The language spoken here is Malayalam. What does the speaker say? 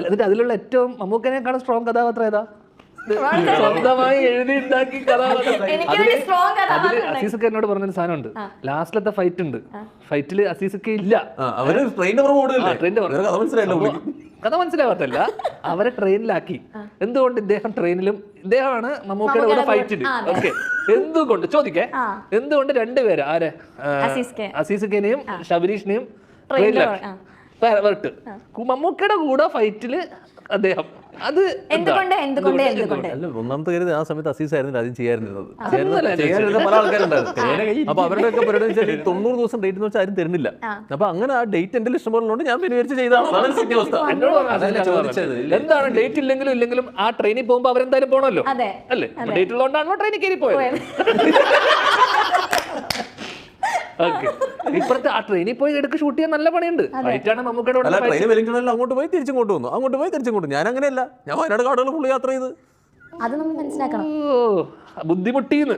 എന്നിട്ട് അതിലുള്ള ഏറ്റവും മമ്മൂക്കനേക്കാളും സ്ട്രോങ് കഥാപാത്രം ഏതാ? സ്വന്തമായി എഴുതി ഉണ്ടാക്കി കഥാപാത്രം. അതില് അസീസൊക്കെ എന്നോട് പറഞ്ഞൊരു സാധനമുണ്ട്, ലാസ്റ്റിലത്തെ ഫൈറ്റ് ഉണ്ട്, ഫൈറ്റില് അസീസൊക്കെ ഇല്ല, കഥ മനസ്സിലാവാത്തല്ല, അവരെ ട്രെയിനിലാക്കി. എന്തുകൊണ്ട് ഇദ്ദേഹം ട്രെയിനിലും, ഇദ്ദേഹമാണ് മമ്മൂക്കയുടെ കൂടെ ഫൈറ്റില്. ഓക്കെ, എന്തുകൊണ്ട് ചോദിക്കേ, എന്തുകൊണ്ട് രണ്ടുപേര് ആരെ, അസീസക്കേനെയും ശബരീഷിനെയും ട്രെയിനിലാക്കി വരട്ട്, മമ്മൂക്കയുടെ കൂടെ ഫൈറ്റില് അദ്ദേഹം? അത് ഒന്നാമത്തെ കാര്യം, ആ സമയത്ത് അസീസ് ആയിരുന്നില്ല ആദ്യം ചെയ്യാറുന്നത് പല ആൾക്കാരുണ്ടായിരുന്നു. അപ്പൊ അവരുടെ ഒക്കെ പരിപാടി വെച്ചാൽ 90 ദിവസം ഡേറ്റ് എന്ന് വെച്ചാൽ ആരും തരുന്നില്ല. അപ്പൊ അങ്ങനെ ആ ഡേറ്റ് എന്റെ ഇഷ്ടമുള്ളതുകൊണ്ട് ഞാൻ വിചാരിച്ച് ചെയ്താണ്. എന്താണ് ഡേറ്റ് ഇല്ലെങ്കിലും ആ ട്രെയിനിൽ പോകുമ്പോ അവരെന്തായാലും പോകണമല്ലോ അല്ലേ? ഡേറ്റ് ഉള്ളതുകൊണ്ടാണല്ലോ ട്രെയിനിൽ കയറി പോയത്. ഇപ്പഴത്തെ ആ ട്രെയിനിൽ പോയി എടുക്ക് ഷൂട്ട് ചെയ്യാൻ നല്ല പണിയുണ്ട്. അങ്ങോട്ട് പോയി തിരിച്ചിങ്ങോട്ട് വന്നു, അങ്ങോട്ട് പോയി തിരിച്ചിങ്ങോട്ട്. ഞാൻ അങ്ങനെയല്ല, ഞാൻ വയനാട് കാടുകൾ ഫുള്ള് യാത്ര ചെയ്ത് അത് നമ്മൾ മനസ്സിലാക്കണം. ബുദ്ധിമുട്ടിന്ന്